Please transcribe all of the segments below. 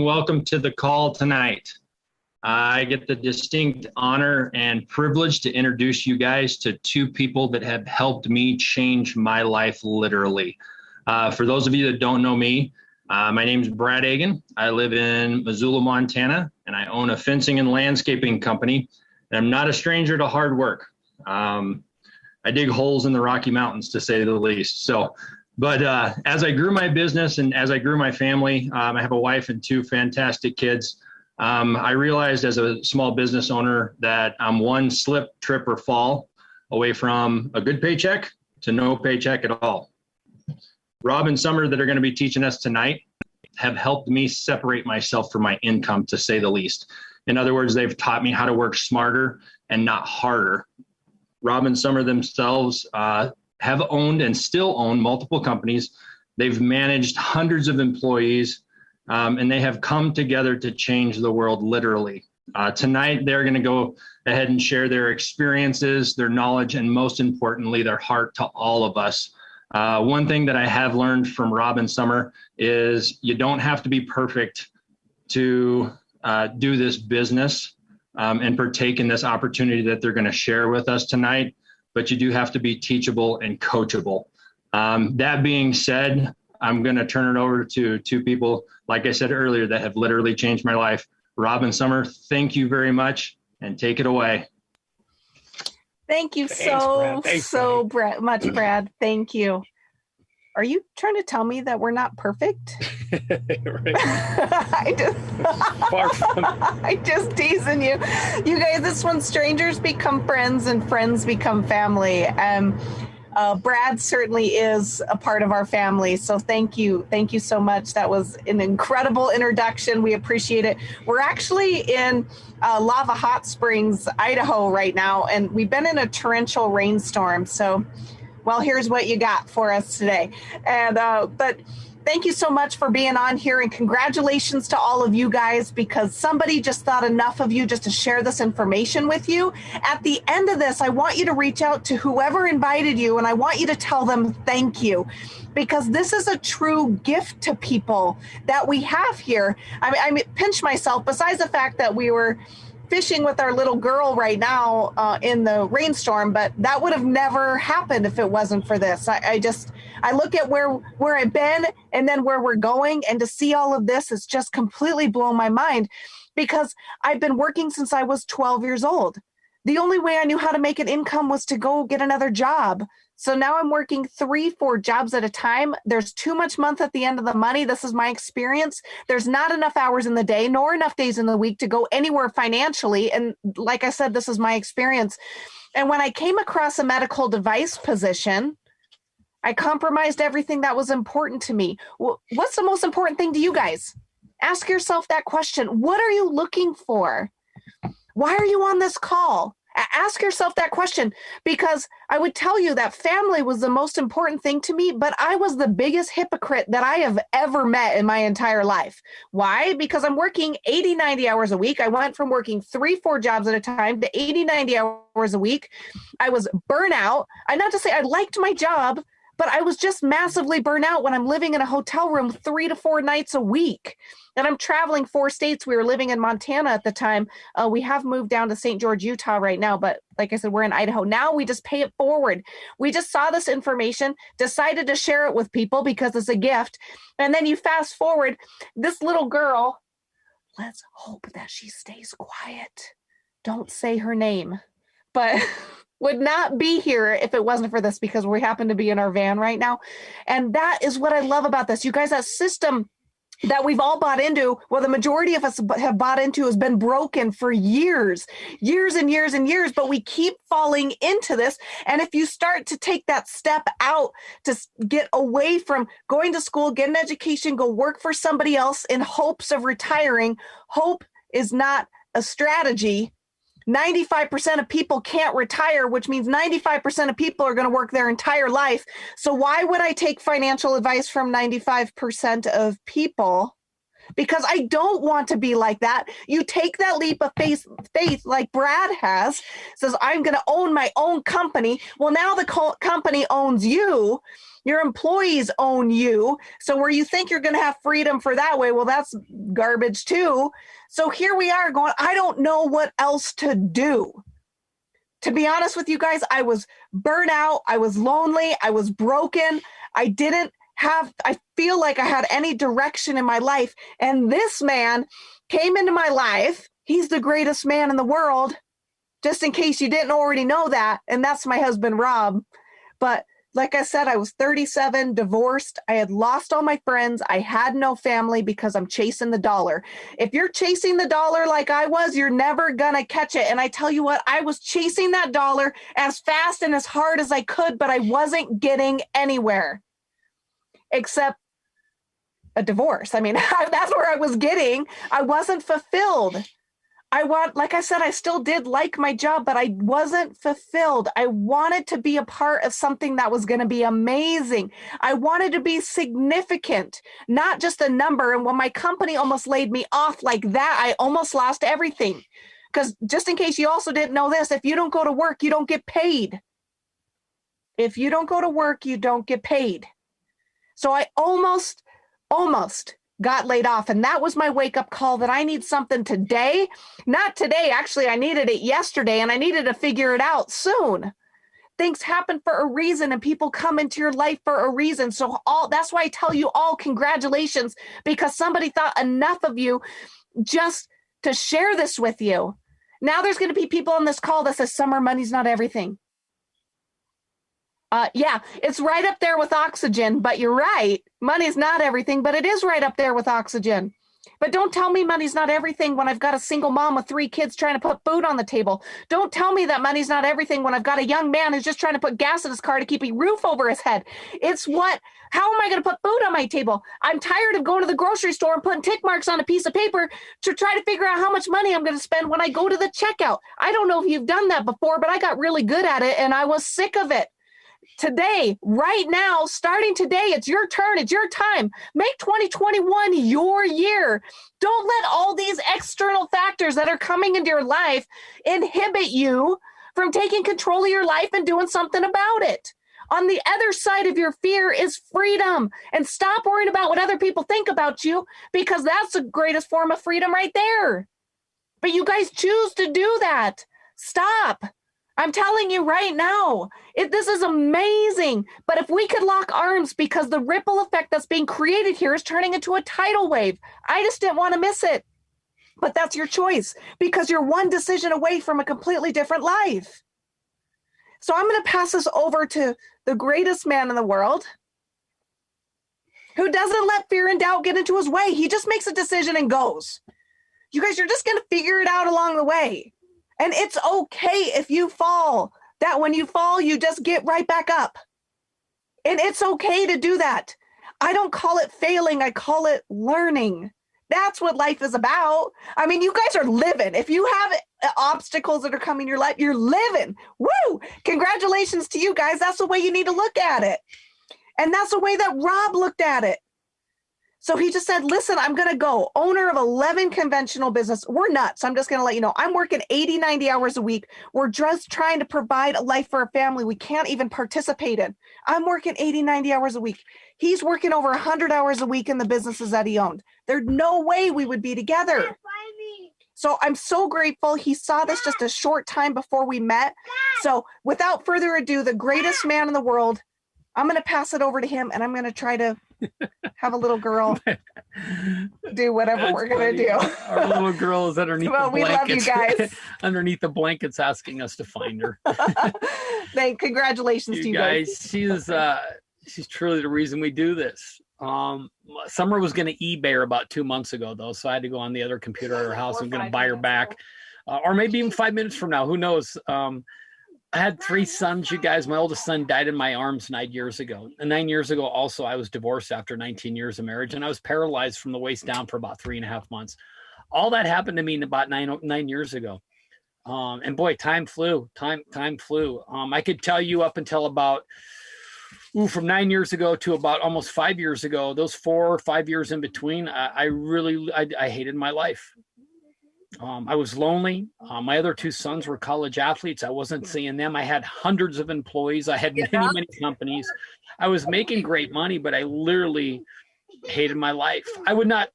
welcome to the call tonight. I get the distinct honor and privilege to introduce you guys to two people that have helped me change my life literally. For those of you that don't know me, my name is Brad Agan. I live in Missoula, Montana, and I own a fencing and landscaping company. And I'm not a stranger to hard work. I dig holes in the Rocky Mountains, to say the least. But as I grew my business and as I grew my family, I have a wife and two fantastic kids. I realized as a small business owner that I'm one slip, trip, or fall away from a good paycheck to no paycheck at all. Rob and Summer, that are going to be teaching us tonight, have helped me separate myself from my income, to say the least. In other words, they've taught me how to work smarter and not harder. Rob and Summer themselves have owned and still own multiple companies. They've managed hundreds of employees, and they have come together to change the world literally. Tonight, they're going to go ahead and share their experiences, their knowledge, and most importantly, their heart to all of us. One thing that I have learned from Rob and Summer is you don't have to be perfect to do this business and partake in this opportunity that they're going to share with us tonight, but you do have to be teachable and coachable. That being said, I'm going to turn it over to two people, like I said earlier, that have literally changed my life. Rob and Summer, thank you very much, and take it away. Thank you much, Brad. Thank you. Are you trying to tell me that we're not perfect? I just teasing you. You guys, this one, strangers become friends and friends become family. Brad certainly is a part of our family. So thank you. Thank you so much. That was an incredible introduction. We appreciate it. We're actually in Lava Hot Springs, Idaho right now, and we've been in a torrential rainstorm. So, well, here's what you got for us today. And but thank you so much for being on here, and congratulations to all of you guys, because somebody just thought enough of you just to share this information with you. At the end of this, I want you to reach out to whoever invited you, and I want you to tell them thank you, because this is a true gift to people that we have here. I pinch myself, besides the fact that we were fishing with our little girl right now in the rainstorm, but that would have never happened if it wasn't for this. I look at where I've been and then where we're going, and to see all of this is just completely blown my mind, because I've been working since I was 12 years old. The only way I knew how to make an income was to go get another job. So now I'm working 3-4 jobs at a time. There's too much month at the end of the money. This is my experience. There's not enough hours in the day, nor enough days in the week to go anywhere financially. And like I said, this is my experience. And when I came across a medical device position, I compromised everything that was important to me. What's the most important thing to you guys? Ask yourself that question. What are you looking for? Why are you on this call? Ask yourself that question, because I would tell you that family was the most important thing to me, but I was the biggest hypocrite that I have ever met in my entire life. Why? Because I'm working 80, 90 hours a week. I went from working 3-4 jobs at a time to 80, 90 hours a week. I was burnout. Not to say I liked my job, but I was just massively burnt out when I'm living in a hotel room 3 to 4 nights a week. And I'm traveling 4 states. We were living in Montana at the time. We have moved down to St. George, Utah right now. But like I said, we're in Idaho. Now we just pay it forward. We just saw this information, decided to share it with people because it's a gift. And then you fast forward, this little girl, let's hope that she stays quiet. Don't say her name. But would not be here if it wasn't for this, because we happen to be in our van right now. And that is what I love about this. You guys, that system that we've all bought into, well, the majority of us have bought into, has been broken for years and years and years, but we keep falling into this. And if you start to take that step out to get away from going to school, get an education, go work for somebody else in hopes of retiring, hope is not a strategy. 95% of people can't retire, which means 95% of people are going to work their entire life. So why would I take financial advice from 95% of people because I don't want to be like that. You take that leap of faith like Brad has, says, I'm going to own my own company. Well, now the company owns you. Your employees own you. So where you think you're going to have freedom for that way, well, that's garbage too. So here we are going, I don't know what else to do. To be honest with you guys, I was burnt out. I was lonely. I was broken. I feel like I had any direction in my life. And this man came into my life. He's the greatest man in the world, just in case you didn't already know that. And that's my husband, Rob. But like I said, I was 37, divorced. I had lost all my friends. I had no family because I'm chasing the dollar. If you're chasing the dollar like I was, you're never going to catch it. And I tell you what, I was chasing that dollar as fast and as hard as I could, but I wasn't getting anywhere except a divorce. I mean, that's where I was getting. I wasn't fulfilled. Like I said, I still did like my job, but I wasn't fulfilled. I wanted to be a part of something that was going to be amazing. I wanted to be significant, not just a number. And when my company almost laid me off like that, I almost lost everything. Because just in case you also didn't know this, if you don't go to work, you don't get paid. If you don't go to work, you don't get paid. So I almost got laid off. And that was my wake-up call that I need something today. Not today. Actually, I needed it yesterday, and I needed to figure it out soon. Things happen for a reason, and people come into your life for a reason. So that's why I tell you all congratulations, because somebody thought enough of you just to share this with you. Now there's going to be people on this call that says, Summer, money's not everything. Yeah, it's right up there with oxygen, but you're right. Money's not everything, but it is right up there with oxygen. But don't tell me money's not everything when I've got a single mom with 3 kids trying to put food on the table. Don't tell me that money's not everything when I've got a young man who's just trying to put gas in his car to keep a roof over his head. How am I going to put food on my table? I'm tired of going to the grocery store and putting tick marks on a piece of paper to try to figure out how much money I'm going to spend when I go to the checkout. I don't know if you've done that before, but I got really good at it and I was sick of it. Today, right now, starting today, it's your turn. It's your time. Make 2021 your year. Don't let all these external factors that are coming into your life inhibit you from taking control of your life and doing something about it. On the other side of your fear is freedom. And stop worrying about what other people think about you, because that's the greatest form of freedom right there. But you guys choose to do that. Stop. I'm telling you right now, this is amazing. But if we could lock arms, because the ripple effect that's being created here is turning into a tidal wave. I just didn't want to miss it. But that's your choice, because you're one decision away from a completely different life. So I'm going to pass this over to the greatest man in the world, who doesn't let fear and doubt get into his way. He just makes a decision and goes. You guys, you're just going to figure it out along the way. And it's okay if you fall. That when you fall, you just get right back up. And it's okay to do that. I don't call it failing. I call it learning. That's what life is about. I mean, you guys are living. If you have obstacles that are coming in your life, you're living. Woo! Congratulations to you guys. That's the way you need to look at it. And that's the way that Rob looked at it. So he just said, listen, I'm going to go. Owner of 11 conventional business. We're nuts. I'm just going to let you know. I'm working 80, 90 hours a week. We're just trying to provide a life for a family we can't even participate in. I'm working 80, 90 hours a week. He's working over 100 hours a week in the businesses that he owned. There's no way we would be together. So I'm so grateful. He saw this just a short time before we met. So without further ado, the greatest man in the world, I'm going to pass it over to him, and I'm going to try to have a little girl do whatever we're going to do. Our little girl is underneath the blankets. We love you guys. Underneath the blankets asking us to find her. Congratulations to you guys. She's truly the reason we do this. Summer was going to eBay her about 2 months ago, though, so I had to go on the other computer at her house. I'm going to buy her back. Or maybe even 5 minutes from now. Who knows? I had 3 sons, you guys. My oldest son died in my arms 9 years ago. And 9 years ago, also, I was divorced after 19 years of marriage, and I was paralyzed from the waist down for about 3.5 months. All that happened to me in about 9 years ago. And boy, time flew. Time flew. I could tell you up until about from 9 years ago to about almost 5 years ago, those 4 or 5 years in between, I hated my life. I was lonely. My other 2 sons were college athletes. I wasn't seeing them. I had hundreds of employees. I had many companies. I was making great money, but I literally hated my life. I would not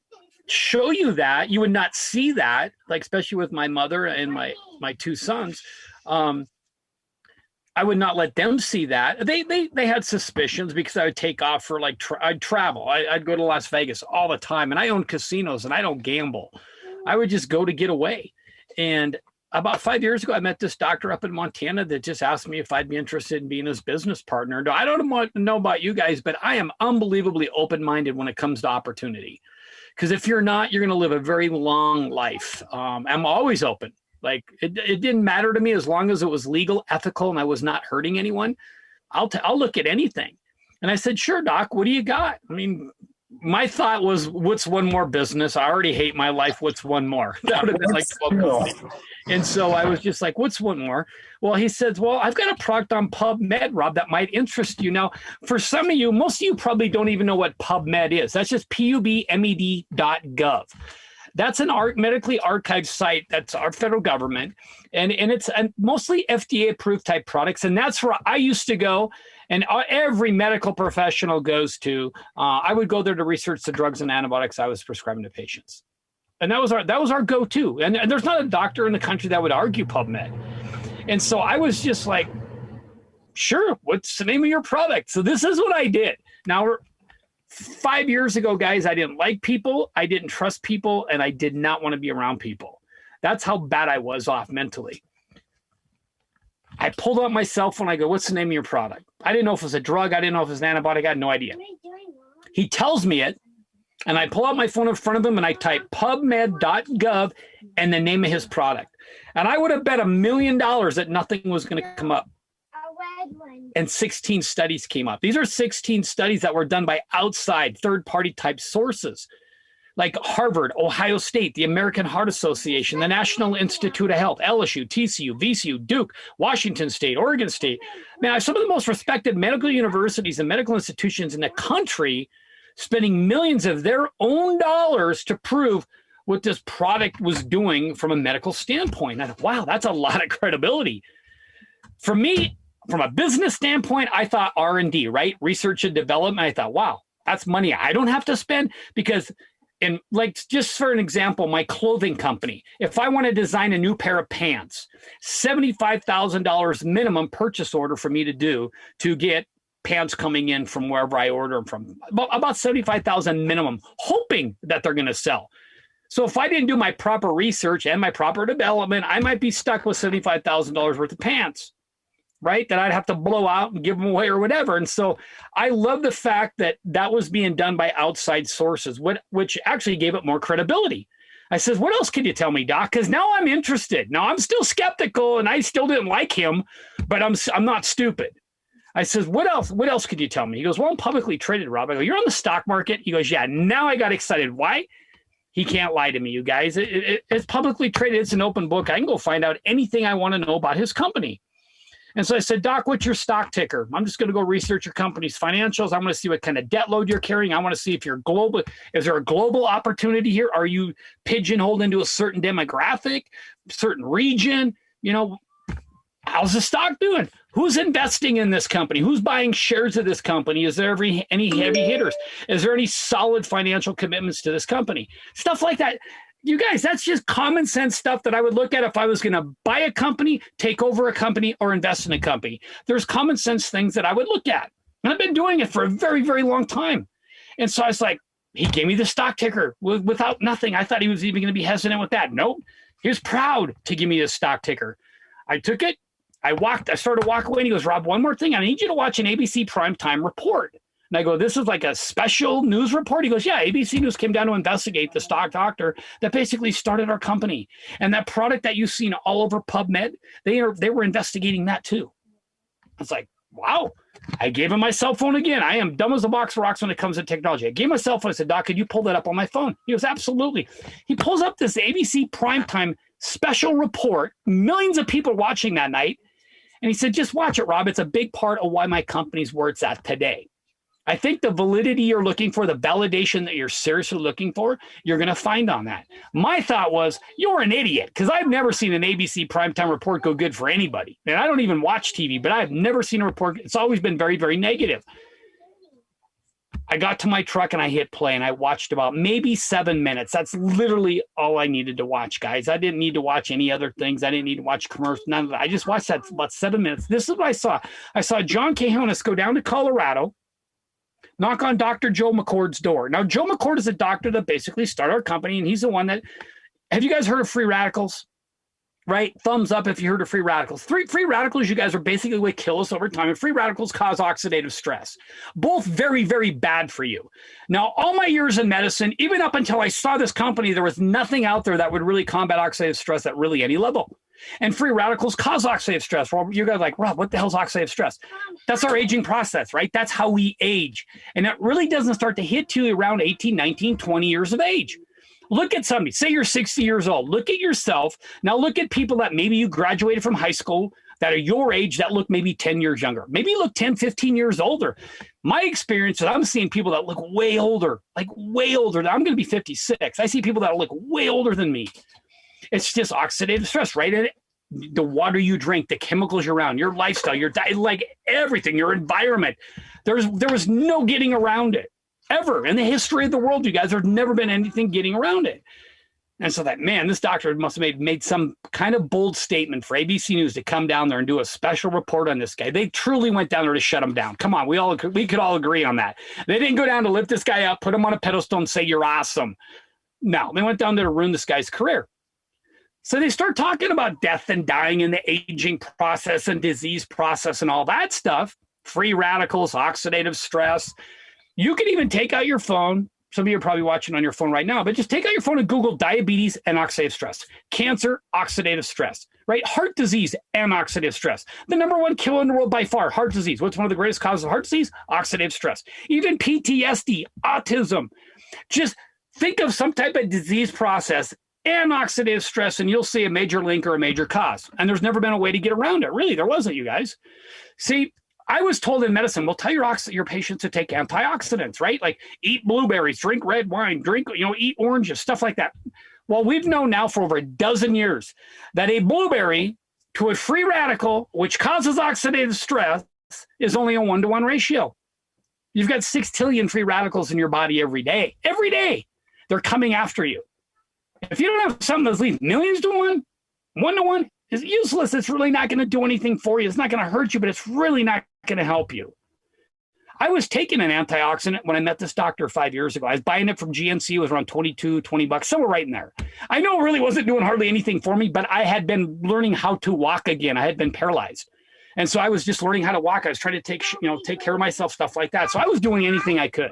show you that. You would not see that, like, especially with my mother and my 2 sons. I would not let them see that. They had suspicions because I would take off for I'd travel. I'd go to Las Vegas all the time, and I own casinos and I don't gamble. I would just go to get away. And about 5 years ago, I met this doctor up in Montana that just asked me if I'd be interested in being his business partner. I don't know about you guys, but I am unbelievably open-minded when it comes to opportunity. Because if you're not, you're going to live a very long life. I'm always open. Like it didn't matter to me as long as it was legal, ethical, and I was not hurting anyone. I'll look at anything. And I said, sure, doc, what do you got? I mean, my thought was, what's one more business? I already hate my life. What's one more? That would have been like 12. And so I was just like, what's one more? Well, he says, well, I've got a product on PubMed, Rob, that might interest you. Now, for some of you, most of you probably don't even know what PubMed is. That's just PUBMED.gov. That's an medically archived site. That's our federal government. And it's mostly FDA-approved type products. And that's where I used to go. And every medical professional goes to. I would go there to research the drugs and antibiotics I was prescribing to patients. And that was our go-to. And there's not a doctor in the country that would argue PubMed. And so I was just like, sure, what's the name of your product? So this is what I did. Now, 5 years ago, guys, I didn't like people, I didn't trust people, and I did not want to be around people. That's how bad I was off mentally. I pulled out my cell phone. I go, what's the name of your product? I didn't know if it was a drug. I didn't know if it was an antibiotic. I had no idea. He tells me it, and I pull out my phone in front of him, and I type PubMed.gov and the name of his product. And I would have bet $1 million that nothing was going to come up. And 16 studies came up. These are 16 studies that were done by outside third-party type sources, like Harvard, Ohio State, the American Heart Association, the National Institute of Health, LSU, TCU, VCU, Duke, Washington State, Oregon State. Man, some of the most respected medical universities and medical institutions in the country spending millions of their own dollars to prove what this product was doing from a medical standpoint. I thought, wow, that's a lot of credibility. For me, from a business standpoint, I thought R&D, right? Research and development. I thought, wow, that's money I don't have to spend because, and like just for an example, my clothing company, if I want to design a new pair of pants, $75,000 minimum purchase order for me to do to get pants coming in from wherever I order them from, about $75,000 minimum, hoping that they're going to sell. So if I didn't do my proper research and my proper development, I might be stuck with $75,000 worth of pants, right? That I'd have to blow out and give them away or whatever. And so I love the fact that that was being done by outside sources, which actually gave it more credibility. I says, what else can you tell me, Doc? Because now I'm interested. Now I'm still skeptical and I still didn't like him, but I'm not stupid. I says, what else? What else could you tell me? He goes, well, I'm publicly traded, Rob. I go, you're on the stock market? He goes, yeah. Now I got excited. Why? He can't lie to me, you guys. It's publicly traded. It's an open book. I can go find out anything I want to know about his company. And so I said, Doc, what's your stock ticker? I'm just going to go research your company's financials. I want to see what kind of debt load you're carrying. I want to see if you're global. Is there a global opportunity here? Are you pigeonholed into a certain demographic, certain region? You know, how's the stock doing? Who's investing in this company? Who's buying shares of this company? Is there any heavy hitters? Is there any solid financial commitments to this company? Stuff like that. You guys, that's just common sense stuff that I would look at if I was going to buy a company, take over a company, or invest in a company. There's common sense things that I would look at. And I've been doing it for a very, very long time. And so I was like, he gave me the stock ticker without nothing. I thought he was even going to be hesitant with that. Nope. He was proud to give me the stock ticker. I took it. I started to walk away, and he goes, Rob, one more thing. I need you to watch an ABC primetime report. And I go, this is like a special news report? He goes, yeah, ABC News came down to investigate the stock doctor that basically started our company. And that product that you've seen all over PubMed, they were investigating that too. I was like, wow. I gave him my cell phone again. I am dumb as a box of rocks when it comes to technology. I gave him my cell phone. I said, Doc, could you pull that up on my phone? He goes, absolutely. He pulls up this ABC primetime special report, millions of people watching that night. And he said, just watch it, Rob. It's a big part of why my company's where it's at today. I think the validity you're looking for, the validation that you're seriously looking for, you're going to find on that. My thought was, you're an idiot, because I've never seen an ABC primetime report go good for anybody. And I don't even watch TV, but I've never seen a report. It's always been very, very negative. I got to my truck and I hit play and I watched about maybe 7 minutes. That's literally all I needed to watch, guys. I didn't need to watch any other things. I didn't need to watch commercials. None of that. I just watched that about 7 minutes. This is what I saw. I saw John Quejones go down to Colorado, knock on Dr. Joe McCord's door. Now, Joe McCord is a doctor that basically started our company, and he's the one that, have you guys heard of free radicals? Right? Thumbs up if you heard of free radicals. Free radicals, you guys, are basically what kill us over time, and free radicals cause oxidative stress. Both very, very bad for you. Now, all my years in medicine, even up until I saw this company, there was nothing out there that would really combat oxidative stress at really any level. And free radicals cause oxidative stress. Well, you guys are like, Rob, what the hell is oxidative stress? That's our aging process, right? That's how we age. And it really doesn't start to hit you around 18, 19, 20 years of age. Look at somebody. Say you're 60 years old. Look at yourself. Now look at people that maybe you graduated from high school that are your age that look maybe 10 years younger. Maybe you look 10, 15 years older. My experience is I'm seeing people that look way older, like way older. I'm going to be 56. I see people that look way older than me. It's just oxidative stress, right? And the water you drink, the chemicals you're around, your lifestyle, your diet, like everything, your environment. There was no getting around it. Ever in the history of the world, you guys, there's never been anything getting around it. And so that, man, this doctor must have made some kind of bold statement for ABC News to come down there and do a special report on this guy. They truly went down there to shut him down. Come on, we could all agree on that. They didn't go down to lift this guy up, put him on a pedestal and say, you're awesome. No, they went down there to ruin this guy's career. So they start talking about death and dying and the aging process and disease process and all that stuff. Free radicals, oxidative stress. You can even take out your phone. Some of you are probably watching on your phone right now, but just take out your phone and Google diabetes and oxidative stress, cancer, oxidative stress, right? Heart disease and oxidative stress. The number one killer in the world by far, heart disease. What's one of the greatest causes of heart disease? Oxidative stress. Even PTSD, autism. Just think of some type of disease process and oxidative stress, and you'll see a major link or a major cause. And there's never been a way to get around it. Really, there wasn't, you guys. See, I was told in medicine, well, tell your patients to take antioxidants, right? Like eat blueberries, drink red wine, eat oranges, stuff like that. Well, we've known now for over a dozen years that a blueberry to a free radical, which causes oxidative stress, is only a 1-to-1 ratio. You've got 6 trillion free radicals in your body every day. Every day, they're coming after you. If you don't have something that's leads millions to 1, 1-to-1, is useless. It's really not going to do anything for you. It's not going to hurt you, but it's really not going to help you. I was taking an antioxidant when I met this doctor 5 years ago. I was buying it from GNC. It was around $20 somewhere right in there. I know it really wasn't doing hardly anything for me, but I had been learning how to walk again. I had been paralyzed. And so I was just learning how to walk. I was trying to take care of myself, stuff like that. So I was doing anything I could.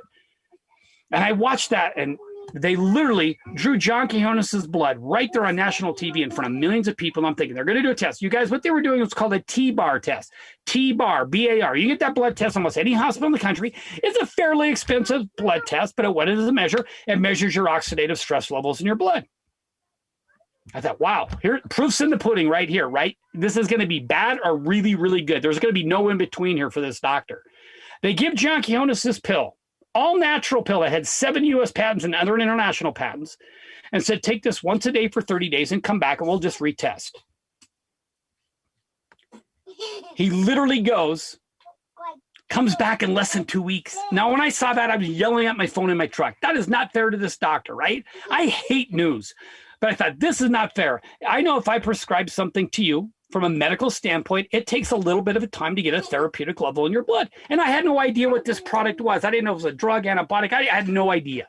And I watched that, and they literally drew John Quejones' blood right there on national TV in front of millions of people. And I'm thinking, they're going to do a test. You guys, what they were doing was called a T-bar test. T-bar, B-A-R. You get that blood test almost any hospital in the country. It's a fairly expensive blood test, but what does it measure? It measures your oxidative stress levels in your blood. I thought, wow, here, proof's in the pudding right here, right? This is going to be bad or really, really good. There's going to be no in between here for this doctor. They give John Quejones this pill. All natural pill that had 7 U.S. patents and other international patents, and said, take this once a day for 30 days and come back and we'll just retest. He literally comes back in less than 2 weeks. Now, when I saw that, I was yelling at my phone in my truck. That is not fair to this doctor, right? I hate news, but I thought, this is not fair. I know if I prescribe something to you, from a medical standpoint, it takes a little bit of a time to get a therapeutic level in your blood. And I had no idea what this product was. I didn't know it was a drug, antibiotic. I had no idea.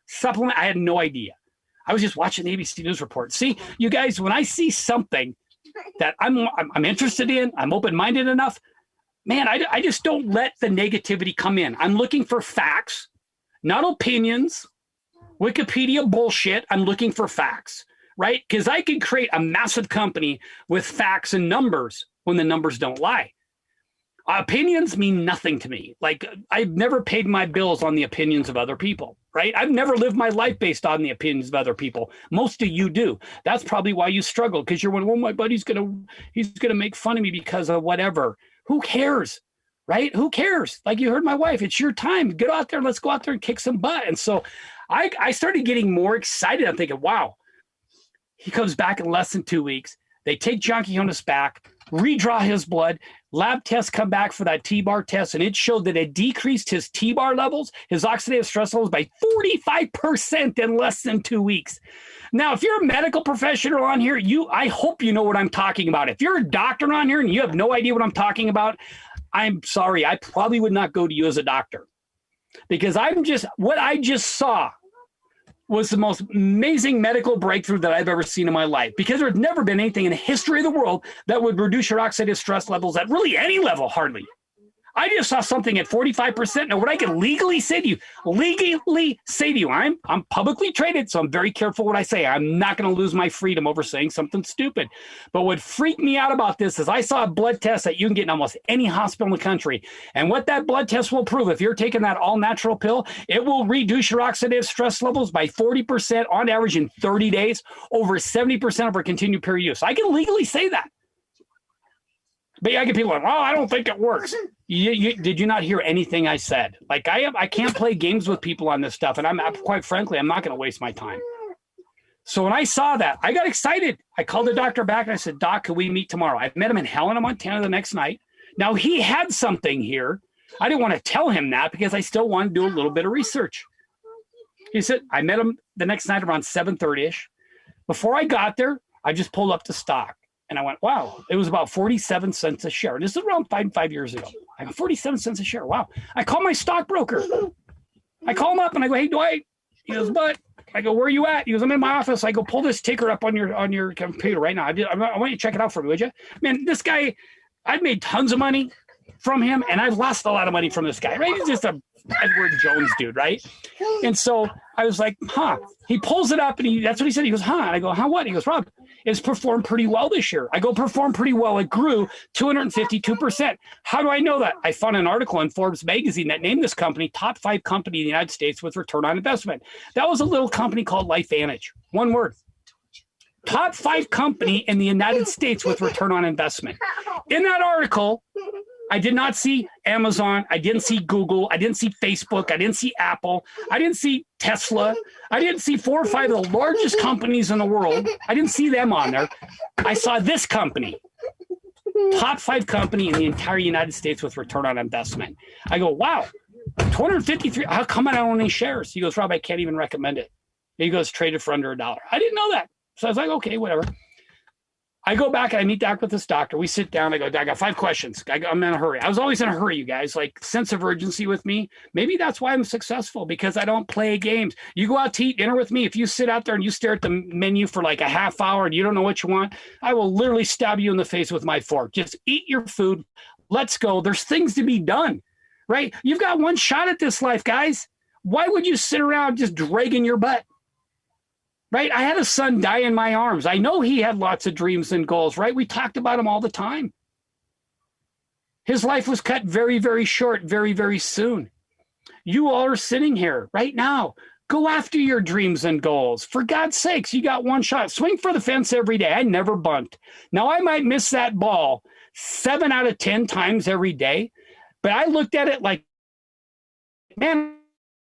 Supplement, I had no idea. I was just watching the ABC News report. See, you guys, when I see something that I'm interested in, I'm open-minded enough, man, I just don't let the negativity come in. I'm looking for facts, not opinions, Wikipedia bullshit. I'm looking for facts. Right? Because I can create a massive company with facts and numbers when the numbers don't lie. Opinions mean nothing to me. Like, I've never paid my bills on the opinions of other people, right? I've never lived my life based on the opinions of other people. Most of you do. That's probably why you struggle, because you're well, my buddy's he's gonna make fun of me because of whatever. Who cares, right? Who cares? Like, you heard my wife, it's your time. Get out there. Let's go out there and kick some butt. And so I started getting more excited. I'm thinking, wow, he comes back in less than 2 weeks. They take John Quinones back, redraw his blood. Lab tests come back for that T-bar test, and it showed that it decreased his T-bar levels, his oxidative stress levels, by 45% in less than 2 weeks. Now, if you're a medical professional on here, I hope you know what I'm talking about. If you're a doctor on here and you have no idea what I'm talking about, I'm sorry. I probably would not go to you as a doctor, because what I just saw was the most amazing medical breakthrough that I've ever seen in my life, because there's never been anything in the history of the world that would reduce your oxidative stress levels at really any level, hardly. I just saw something at 45%. Now, what I can legally say to you, I'm publicly traded, so I'm very careful what I say. I'm not going to lose my freedom over saying something stupid. But what freaked me out about this is I saw a blood test that you can get in almost any hospital in the country. And what that blood test will prove, if you're taking that all-natural pill, it will reduce your oxidative stress levels by 40% on average in 30 days, over 70% over continued period use. I can legally say that. But I get people like, oh, I don't think it works. Did you not hear anything I said? Like, I can't play games with people on this stuff. And quite frankly, I'm not going to waste my time. So when I saw that, I got excited. I called the doctor back and I said, Doc, can we meet tomorrow? I met him in Helena, Montana the next night. Now, he had something here. I didn't want to tell him that because I still wanted to do a little bit of research. He said, I met him the next night around 7:30ish. Before I got there, I just pulled up the stock. And I went, wow, it was about 47 cents a share. This is around 5 years ago. I go, 47 cents a share. Wow. I call my stockbroker. I call him up and I go, hey, Dwight. He goes, but I go, where are you at? He goes, I'm in my office. I go, pull this ticker up on your computer right now. I want you to check it out for me, would you? Man, this guy, I've made tons of money from him, and I've lost a lot of money from this guy, right? He's just a Edward Jones dude, right? And so I was like, huh. He pulls it up, and that's what he said. He goes, huh. And I go, huh, what? He goes, Rob, it's performed pretty well this year. I go, performed pretty well. It grew 252%. How do I know that? I found an article in Forbes magazine that named this company top 5 company in the United States with return on investment. That was a little company called LifeVantage. One word. Top 5 company in the United States with return on investment. In that article, I did not see Amazon. I didn't see Google. I didn't see Facebook. I didn't see Apple. I didn't see Tesla. I didn't see 4 or 5 of the largest companies in the world. I didn't see them on there. I saw this company, top 5 company in the entire United States with return on investment. I go, wow, 253. How come I don't own any shares? He goes, Rob, I can't even recommend it. He goes, traded for under $1. I didn't know that. So I was like, okay, whatever. I go back and I meet back with this doctor. We sit down. I go, I got 5 questions. I'm in a hurry. I was always in a hurry, you guys. Like, sense of urgency with me. Maybe that's why I'm successful, because I don't play games. You go out to eat dinner with me. If you sit out there and you stare at the menu for like a half hour and you don't know what you want, I will literally stab you in the face with my fork. Just eat your food. Let's go. There's things to be done, right? You've got one shot at this life, guys. Why would you sit around just dragging your butt? Right? I had a son die in my arms. I know he had lots of dreams and goals, right? We talked about him all the time. His life was cut very, very short, very, very soon. You all are sitting here right now. Go after your dreams and goals. For God's sakes, you got one shot. Swing for the fence every day. I never bunt. Now, I might miss that ball 7 out of 10 times every day, but I looked at it like, man,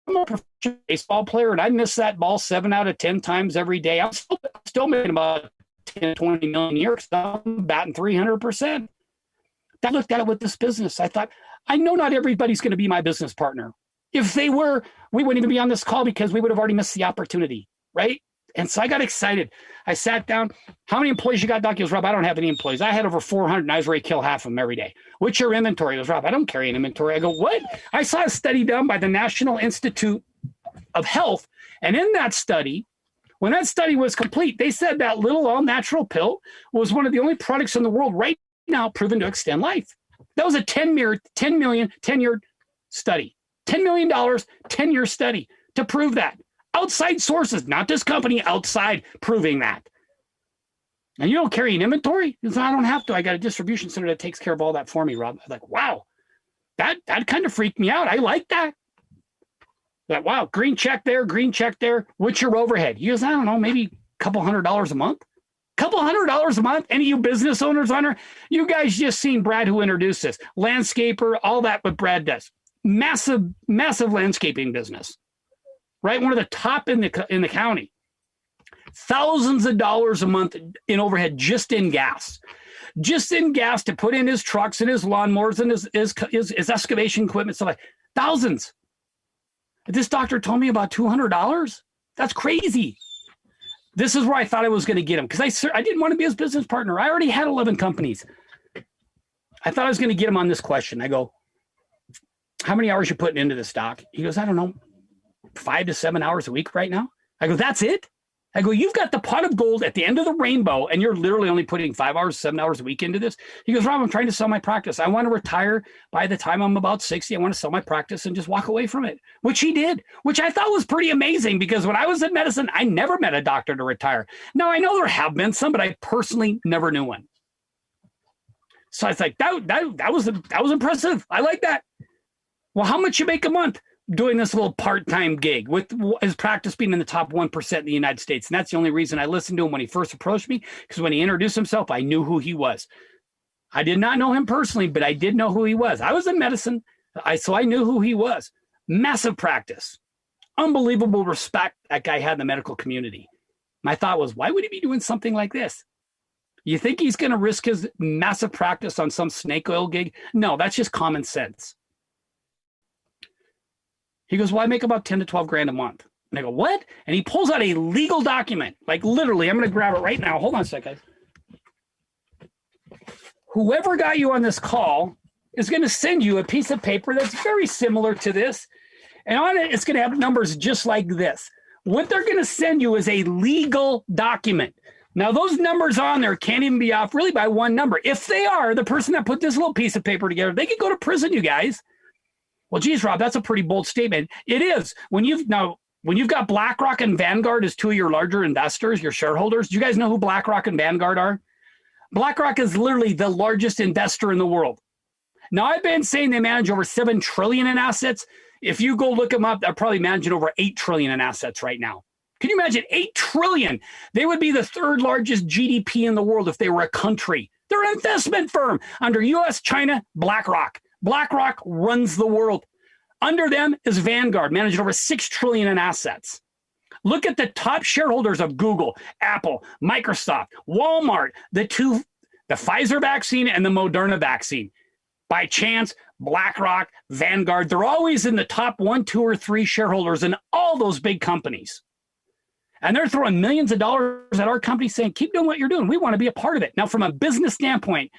I'm a professional baseball player, and I miss that ball 7 out of 10 times every day. I'm still making about 10, 20 million a year because I'm batting 300%. I looked at it with this business. I thought, I know not everybody's going to be my business partner. If they were, we wouldn't even be on this call because we would have already missed the opportunity, right? And so I got excited. I sat down. How many employees you got, Doc? He goes, Rob, I don't have any employees. I had over 400, and I was ready to kill half of them every day. What's your inventory? He goes, Rob, I don't carry an inventory. I go, what? I saw a study done by the National Institute of Health. And in that study, when that study was complete, they said that little all-natural pill was one of the only products in the world right now proven to extend life. That was a 10-year study. $10 million, 10-year study to prove that. Outside sources, not this company, outside proving that. And you don't carry an inventory? He goes, I don't have to. I got a distribution center that takes care of all that for me, Rob. I'm like, wow, that kind of freaked me out. I like that. Like, wow, green check there, green check there. What's your overhead? He goes, I don't know, maybe a couple $100 a month. $200 a month. Any of you business owners on her? You guys just seen Brad who introduced this. Landscaper, all that what Brad does. Massive, massive landscaping business. Right? One of the top in the county. Thousands of dollars a month in overhead just in gas. Just in gas to put in his trucks and his lawnmowers and his excavation equipment. So like thousands. This doctor told me about $200. That's crazy. This is where I thought I was going to get him because I didn't want to be his business partner. I already had 11 companies. I thought I was going to get him on this question. I go, how many hours you putting into this, doc? He goes, I don't know, 5 to 7 hours a week right now. I go, that's it? I go, you've got the pot of gold at the end of the rainbow, and you're literally only putting 5 hours, 7 hours a week into this. He goes, Rob, I'm trying to sell my practice. I want to retire by the time I'm about 60. I want to sell my practice and just walk away from it, which he did, which I thought was pretty amazing because when I was in medicine, I never met a doctor to retire. Now, I know there have been some, but I personally never knew one. So I was like, that was impressive. I like that. Well, how much you make a month? Doing this little part-time gig with his practice being in the top 1% in the United States. And that's the only reason I listened to him when he first approached me, because when he introduced himself, I knew who he was. I did not know him personally, but I did know who he was. I was in medicine, so I knew who he was. Massive practice. Unbelievable respect that guy had in the medical community. My thought was, why would he be doing something like this? You think he's going to risk his massive practice on some snake oil gig? No, that's just common sense. He goes, well, I make about 10 to 12 grand a month. And I go, what? And he pulls out a legal document. Like literally, I'm going to grab it right now. Hold on a second. Whoever got you on this call is going to send you a piece of paper that's very similar to this. And on it, it's going to have numbers just like this. What they're going to send you is a legal document. Now, those numbers on there can't even be off really by one number. If they are, the person that put this little piece of paper together, they could go to prison, you guys. Well, geez, Rob, that's a pretty bold statement. It is. When you've got BlackRock and Vanguard as two of your larger investors, your shareholders, do you guys know who BlackRock and Vanguard are? BlackRock is literally the largest investor in the world. Now, I've been saying they manage over $7 trillion in assets. If you go look them up, they're probably managing over $8 trillion in assets right now. Can you imagine $8 trillion? They would be the third largest GDP in the world if they were a country. They're an investment firm under US, China, BlackRock. BlackRock runs the world. Under them is Vanguard, managing over $6 trillion in assets. Look at the top shareholders of Google, Apple, Microsoft, Walmart, the Pfizer vaccine and the Moderna vaccine. By chance, BlackRock, Vanguard, they're always in the top 1, 2, or 3 shareholders in all those big companies. And they're throwing millions of dollars at our company saying, keep doing what you're doing. We want to be a part of it. Now, from a business standpoint,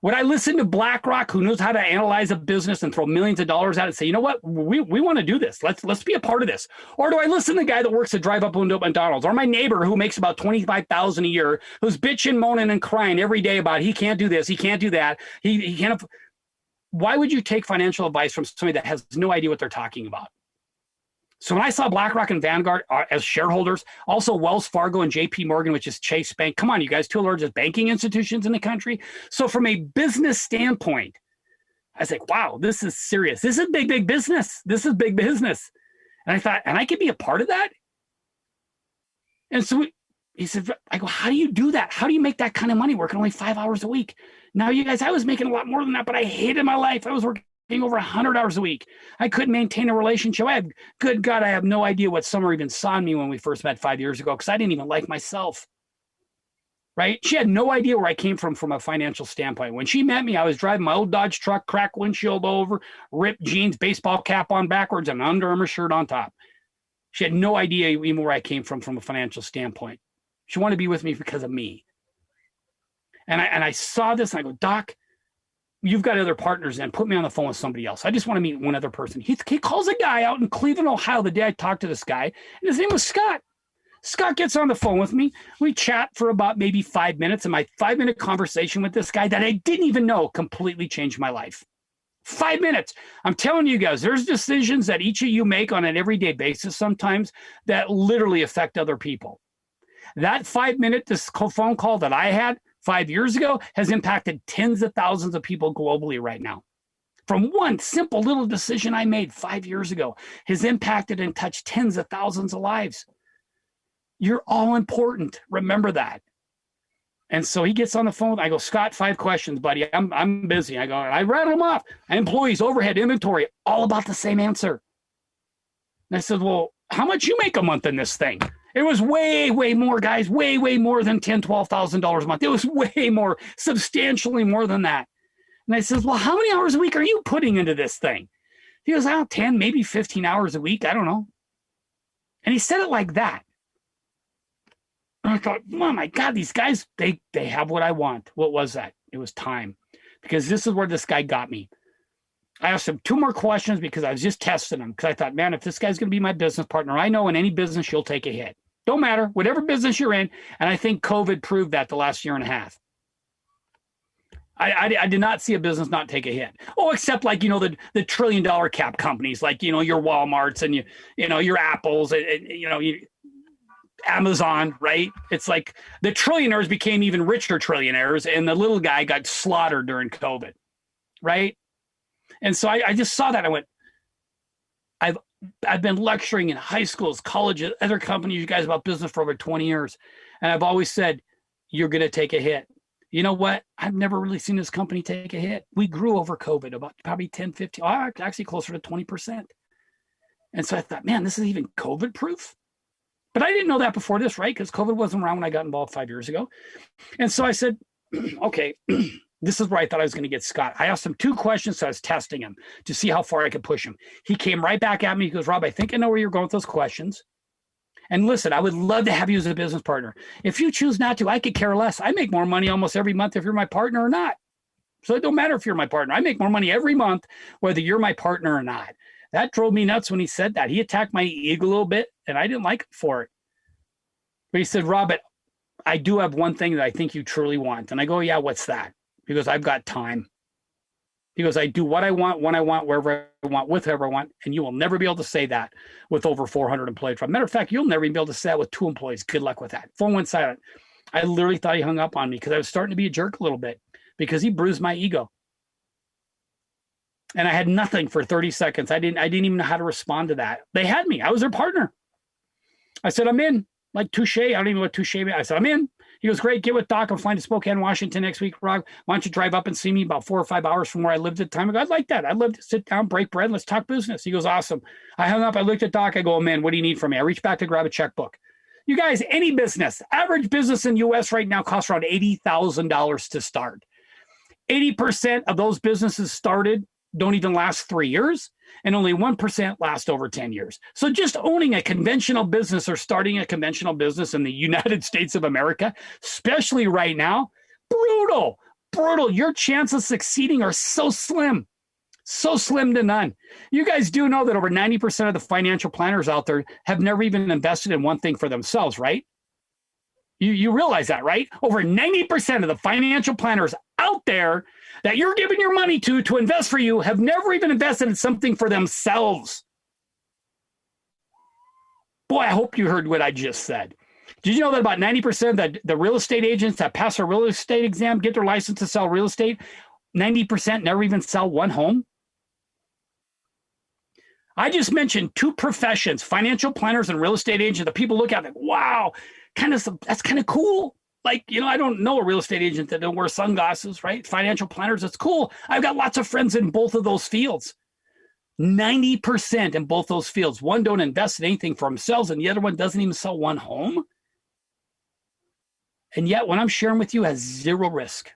would I listen to BlackRock, who knows how to analyze a business and throw millions of dollars at it and say, you know what, we want to do this. Let's be a part of this. Or do I listen to the guy that works at drive-up window at McDonald's, or my neighbor who makes about $25,000 a year, who's bitching, moaning, and crying every day about he can't do this, he can't do that, he can't. Why would you take financial advice from somebody that has no idea what they're talking about? So when I saw BlackRock and Vanguard as shareholders, also Wells Fargo and JP Morgan, which is Chase Bank. Come on, you guys, two largest banking institutions in the country. So from a business standpoint, I was like, wow, this is serious. This is big business. This is big business. And I thought, and I could be a part of that? And so he said, I go, how do you do that? How do you make that kind of money working only 5 hours a week? Now, you guys, I was making a lot more than that, but I hated my life. I was working over 100 hours a week. I couldn't maintain a relationship. Good God, I have no idea what Summer even saw in me when we first met 5 years ago, because I didn't even like myself. Right? She had no idea where I came from a financial standpoint. When she met me, I was driving my old Dodge truck, cracked windshield over, ripped jeans, baseball cap on backwards, and an Under Armour shirt on top. She had no idea even where I came from a financial standpoint. She wanted to be with me because of me. And I saw this and I go, Doc, you've got other partners and put me on the phone with somebody else. I just want to meet one other person. He calls a guy out in Cleveland, Ohio, the day I talked to this guy, and his name was Scott. Scott gets on the phone with me. We chat for about maybe 5 minutes, and my 5-minute conversation with this guy that I didn't even know completely changed my life. 5 minutes. I'm telling you guys, there's decisions that each of you make on an everyday basis sometimes that literally affect other people. That 5-minute phone call that I had 5 years ago has impacted tens of thousands of people globally right now. From one simple little decision I made 5 years ago has impacted and touched tens of thousands of lives. You're all important. Remember that. And so he gets on the phone. I go, Scott, 5 questions, buddy. I'm busy. I rattle them off. Employees, overhead, inventory, all about the same answer. And I said, well, how much you make a month in this thing? It was way, way more, guys, way, way more than $10,000, $12,000 a month. It was way more, substantially more than that. And I said, well, how many hours a week are you putting into this thing? He goes, 10, maybe 15 hours a week. I don't know. And he said it like that. And I thought, oh my God, these guys, they have what I want. What was that? It was time. Because this is where this guy got me. I asked him 2 more questions because I was just testing him. Because I thought, man, if this guy's going to be my business partner, I know in any business you'll take a hit. Don't matter, whatever business you're in. And I think COVID proved that the last year and a half. I did not see a business not take a hit. Oh, except like, the $1 trillion cap companies, like, your Walmarts and, your Apples and Amazon, right? It's like the trillionaires became even richer trillionaires and the little guy got slaughtered during COVID, right? And so I just saw that. I went, I've been lecturing in high schools, colleges, other companies, you guys about business for over 20 years. And I've always said, you're going to take a hit. You know what? I've never really seen this company take a hit. We grew over COVID about probably 10, 15, actually closer to 20%. And so I thought, man, this is even COVID proof. But I didn't know that before this, right? Because COVID wasn't around when I got involved 5 years ago. And so I said, okay, this is where I thought I was going to get Scott. I asked him 2 questions, so I was testing him to see how far I could push him. He came right back at me. He goes, Rob, I think I know where you're going with those questions. And listen, I would love to have you as a business partner. If you choose not to, I could care less. I make more money almost every month if you're my partner or not. So it don't matter if you're my partner. I make more money every month, whether you're my partner or not. That drove me nuts when he said that. He attacked my ego a little bit, and I didn't like it for it. But he said, Robert, I do have one thing that I think you truly want. And I go, yeah, what's that? He goes, I've got time. He goes, I do what I want, when I want, wherever I want, with whoever I want. And you will never be able to say that with over 400 employees. Matter of fact, you'll never even be able to say that with 2 employees. Good luck with that. Phone went silent. I literally thought he hung up on me because I was starting to be a jerk a little bit because he bruised my ego. And I had nothing for 30 seconds. I didn't even know how to respond to that. They had me. I was their partner. I said, I'm in. Like touche. I don't even know what touche means. I said, I'm in. He goes, great. Get with Doc. I'm flying to Spokane, Washington next week. Rob, why don't you drive up and see me about 4 or 5 hours from where I lived at the time? I go, I'd like that. I'd love to sit down, break bread. Let's talk business. He goes, awesome. I hung up. I looked at Doc. I go, oh, man, what do you need from me? I reached back to grab a checkbook. You guys, any business, average business in the U.S. right now costs around $80,000 to start. 80% of those businesses started don't even last 3 years, and only 1% last over 10 years. So just owning a conventional business or starting a conventional business in the United States of America, especially right now, brutal. Your chances of succeeding are so slim to none. You guys do know that over 90% of the financial planners out there have never even invested in one thing for themselves, right? You realize that, right? Over 90% of the financial planners out there that you're giving your money to invest for you have never even invested in something for themselves. Boy, I hope you heard what I just said. Did you know that about 90% of the real estate agents that pass their real estate exam, get their license to sell real estate, 90% never even sell one home? I just mentioned 2 professions, financial planners and real estate agents, that people look at and think, wow, that's kind of cool. Like, I don't know a real estate agent that don't wear sunglasses, right? Financial planners, it's cool. I've got lots of friends in both of those fields. 90% in both those fields. One don't invest in anything for themselves, and the other one doesn't even sell one home. And yet, what I'm sharing with you has 0 risk.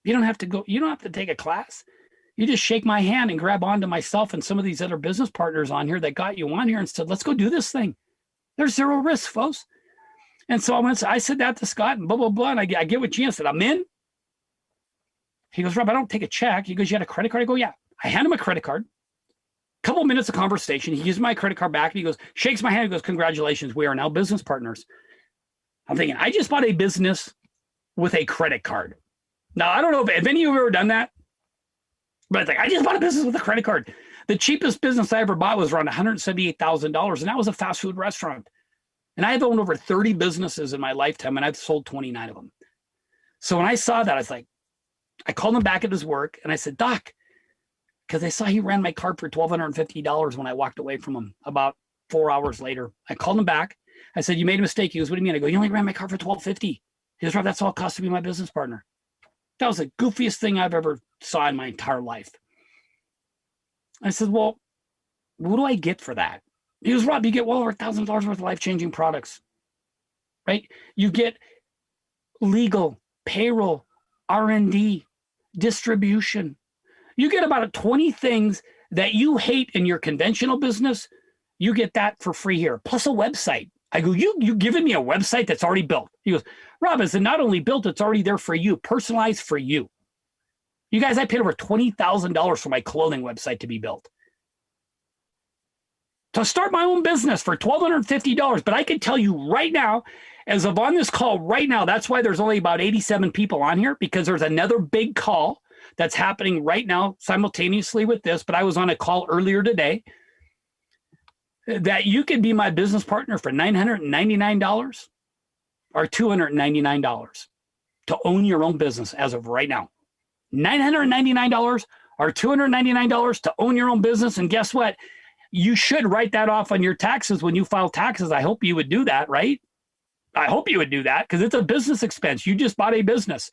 You don't have to take a class. You just shake my hand and grab onto myself and some of these other business partners on here that got you on here and said, let's go do this thing. There's 0 risk, folks. And so I said that to Scott and blah, blah, blah. And I get what Gina said. I'm in. He goes, Rob, I don't take a check. He goes, you had a credit card? I go, yeah. I hand him a credit card. Couple of minutes of conversation. He gives my credit card back and he goes, shakes my hand. He goes, congratulations. We are now business partners. I'm thinking, I just bought a business with a credit card. Now, I don't know if any of you have ever done that, but it's like, I just bought a business with a credit card. The cheapest business I ever bought was around $178,000. And that was a fast food restaurant. And I've owned over 30 businesses in my lifetime, and I've sold 29 of them. So when I saw that, I was like, I called him back at his work and I said, Doc, because I saw he ran my card for $1,250 when I walked away from him about 4 hours later. I called him back. I said, you made a mistake. He goes, what do you mean? I go, you only ran my card for $1,250. He goes, Rob, that's all it costs to be my business partner. That was the goofiest thing I've ever saw in my entire life. I said, well, what do I get for that? He goes, Rob, you get well over $1,000 worth of life-changing products, right? You get legal, payroll, R&D, distribution. You get about 20 things that you hate in your conventional business. You get that for free here, plus a website. I go, you giving me a website that's already built? He goes, Rob, it's not only built, it's already there for you, personalized for you. You guys, I paid over $20,000 for my clothing website to be built. To start my own business for $1,250. But I can tell you right now, as of on this call right now, that's why there's only about 87 people on here, because there's another big call that's happening right now simultaneously with this. But I was on a call earlier today that you could be my business partner for $999 or $299 to own your own business as of right now. $999 or $299 to own your own business. And guess what? You should write that off on your taxes when you file taxes. I hope you would do that, right? I hope you would do that because it's a business expense. You just bought a business.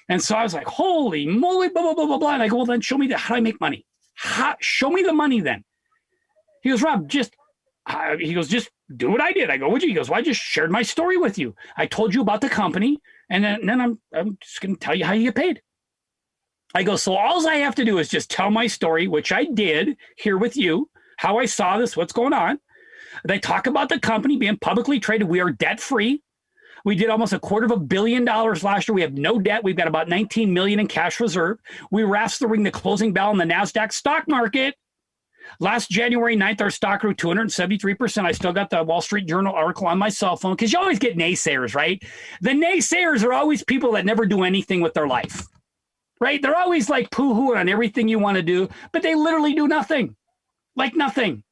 And so I was like, holy moly, blah, blah, blah, blah, blah. And I go, well, then show me how do I make money? Show me the money then. He goes, Rob, just do what I did. I go, would you? He goes, well, I just shared my story with you. I told you about the company, and then I'm just going to tell you how you get paid. I go, so all I have to do is just tell my story, which I did here with you, how I saw this, what's going on. They talk about the company being publicly traded. We are debt-free. We did almost $250 million last year. We have no debt. We've got about $19 million in cash reserve. We were asked to ring the closing bell in the NASDAQ stock market. Last January 9th, our stock grew 273%. I still got the Wall Street Journal article on my cell phone because you always get naysayers, right? The naysayers are always people that never do anything with their life, right? They're always like poo-hooing on everything you want to do, but they literally do nothing, like nothing,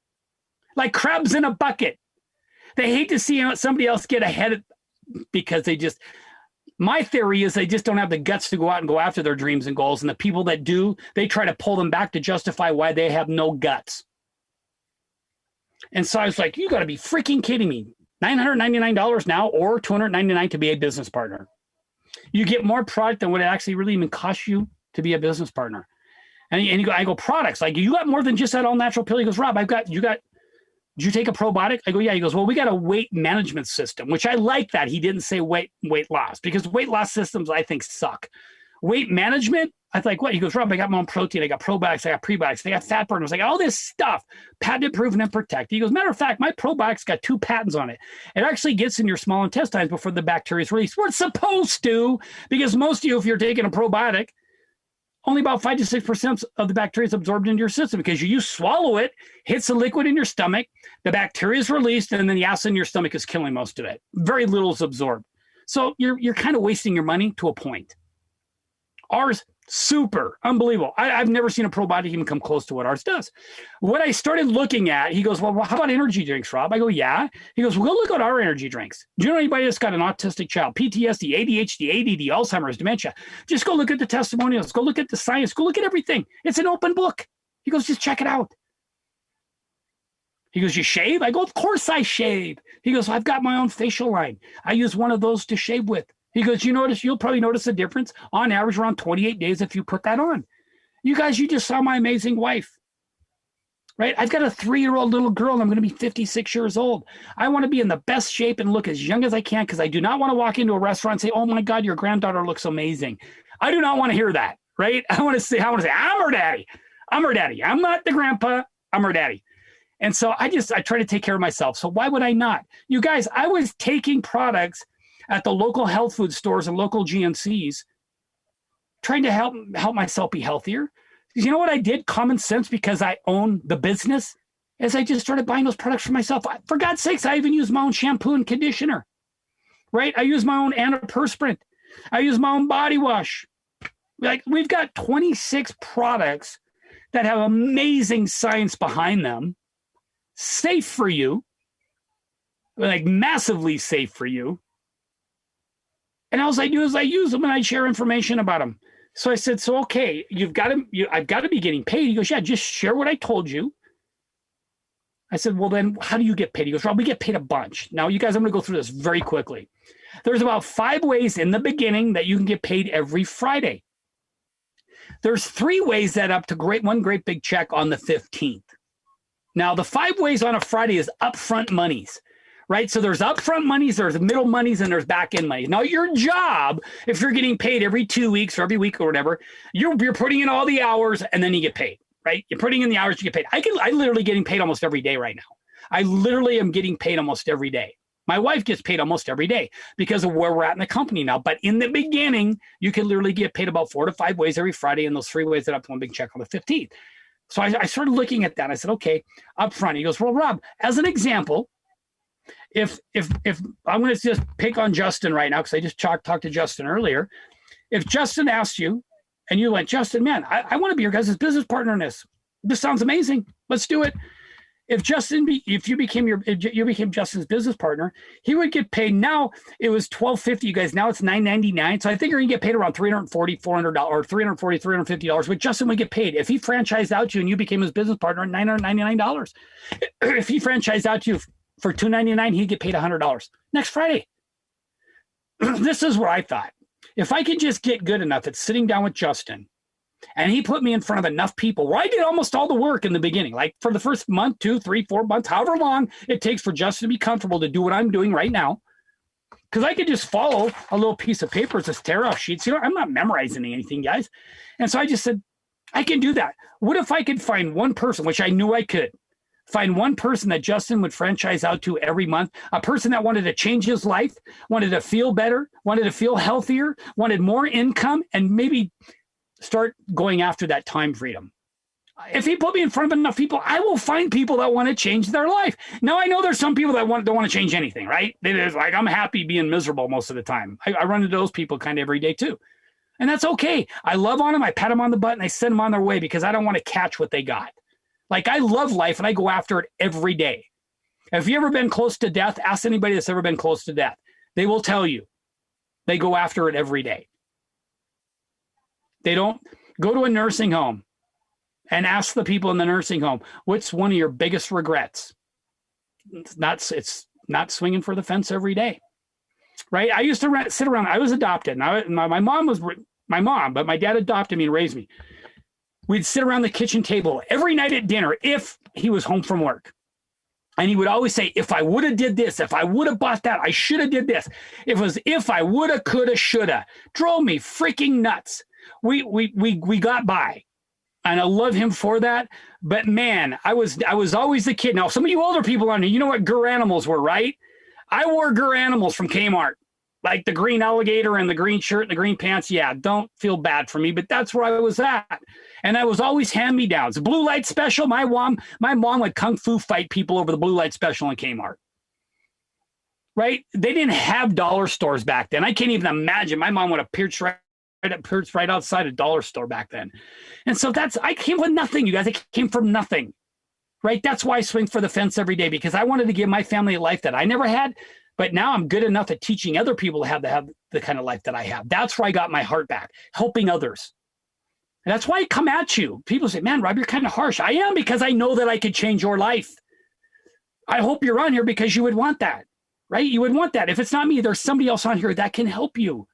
like crabs in a bucket. They hate to see somebody else get ahead because my theory is they just don't have the guts to go out and go after their dreams and goals. And the people that do, they try to pull them back to justify why they have no guts. And so I was like, you got to be freaking kidding me. $999 now or $299 to be a business partner. You get more product than what it actually really even costs you to be a business partner. And I go, products, like you got more than just that all natural pill. He goes, Rob, did you take a probiotic? I go, yeah. He goes, well, we got a weight management system, which I like that. He didn't say weight loss because weight loss systems, I think, suck. Weight management, I think, what? He goes, Rob, I got my own protein. I got probiotics. I got prebiotics. I got fat burners. I got all this stuff, patented, proven, and protected. He goes, matter of fact, my probiotics got 2 patents on it. It actually gets in your small intestines before the bacteria is released. We're supposed to, because most of you, if you're taking a probiotic, only about 5 to 6% of the bacteria is absorbed into your system because you swallow it, hits the liquid in your stomach, the bacteria is released, and then the acid in your stomach is killing most of it. Very little is absorbed. So you're kind of wasting your money to a point. Ours, super, unbelievable. I've never seen a probiotic even come close to what ours does. What I started looking at, he goes, well, how about energy drinks, Rob? I go, yeah. He goes, well, go look at our energy drinks. Do you know anybody that's got an autistic child, PTSD, ADHD, ADD, Alzheimer's, dementia? Just go look at the testimonials. Go look at the science. Go look at everything. It's an open book. He goes, just check it out. He goes, you shave? I go, of course I shave. He goes, I've got my own facial line. I use one of those to shave with. He goes, you'll probably notice a difference on average around 28 days if you put that on. You guys, you just saw my amazing wife, right? I've got a 3-year-old little girl and I'm going to be 56 years old. I want to be in the best shape and look as young as I can because I do not want to walk into a restaurant and say, oh my God, your granddaughter looks amazing. I do not want to hear that, right? I want to say, I'm her daddy. I'm her daddy. I'm not the grandpa. I'm her daddy. And so I try to take care of myself. So why would I not? You guys, I was taking products at the local health food stores and local GNCs, trying to help myself be healthier. You know what I did? Common sense, because I own the business, is I just started buying those products for myself. For God's sakes, I even use my own shampoo and conditioner, right? I use my own antiperspirant. I use my own body wash. Like, we've got 26 products that have amazing science behind them, safe for you, like massively safe for you. And all I do is I use them and I share information about them. So I said, so, okay, I've got to be getting paid. He goes, yeah, just share what I told you. I said, well, then how do you get paid? He goes, well, we get paid a bunch. Now, you guys, I'm going to go through this very quickly. There's about 5 ways in the beginning that you can get paid every Friday. There's 3 ways that up to one great big check on the 15th. Now, the 5 ways on a Friday is upfront monies. Right? So there's upfront monies, there's middle monies, and there's back end money. Now, your job, if you're getting paid every 2 weeks or every week or whatever, you're putting in all the hours and then you get paid, right? You're putting in the hours, you get paid. I literally getting paid almost every day right now. I literally am getting paid almost every day. My wife gets paid almost every day because of where we're at in the company now. But in the beginning, you can literally get paid about 4 to 5 ways every Friday, and those 3 ways that up to one big check on the 15th. So I started looking at that. I said, okay, up front. He goes, well, Rob, as an example, if I'm going to just pick on Justin right now, because I just talked to Justin earlier. If Justin asked you and you went, Justin, man, I want to be your guys' business partner in this. This sounds amazing. Let's do it. If you became Justin's business partner, he would get paid. Now it was $1,250, you guys. Now it's $999. So I think you're going to get paid around $340, $400, or $340, $350. But Justin would get paid if he franchised out to you and you became his business partner at $999. If he franchised out to you for $299, he'd get paid $100 next Friday. This is what I thought. If I could just get good enough at sitting down with Justin, and he put me in front of enough people where I did almost all the work in the beginning, like for the first month, 2, 3, 4 months, however long it takes for Justin to be comfortable to do what I'm doing right now. Because I could just follow a little piece of paper, it's a tear-off sheets. I'm not memorizing anything, guys. And so I just said, I can do that. What if I could find one person, which I knew I could, find one person that Justin would franchise out to every month, a person that wanted to change his life, wanted to feel better, wanted to feel healthier, wanted more income, and maybe start going after that time freedom. If he put me in front of enough people, I will find people that want to change their life. Now, I know there's some people that don't want to change anything, right? It's like, I'm happy being miserable most of the time. I run into those people kind of every day too. And that's okay. I love on them. I pat them on the butt and I send them on their way because I don't want to catch what they got. Like, I love life and I go after it every day. Have you ever been close to death? Ask anybody that's ever been close to death. They will tell you they go after it every day. They don't go to a nursing home and ask the people in the nursing home, what's one of your biggest regrets? It's not swinging for the fence every day, right? I used to sit around. I was adopted. And my mom was my mom, but my dad adopted me and raised me. We'd sit around the kitchen table every night at dinner if he was home from work. And he would always say, if I would have did this, if I would have bought that, I should have did this. It was if I would have, could have, should have. Drove me freaking nuts. We got by. And I love him for that. But man, I was always the kid. Now, some of you older people on here, you know what Gur Animals were, right? I wore Gur Animals from Kmart. Like the green alligator and the green shirt and the green pants. Yeah, don't feel bad for me, but that's where I was at. And I was always hand-me-downs. Blue light special, my mom would kung fu fight people over the blue light special in Kmart. Right? They didn't have dollar stores back then. I can't even imagine. My mom would have perched right outside a dollar store back then. And so I came with nothing, you guys. I came from nothing. Right? That's why I swing for the fence every day, because I wanted to give my family a life that I never had. But now I'm good enough at teaching other people to have the kind of life that I have. That's where I got my heart back, helping others. And that's why I come at you. People say, man, Rob, you're kind of harsh. I am, because I know that I could change your life. I hope you're on here because you would want that, right? You would want that. If it's not me, there's somebody else on here that can help you.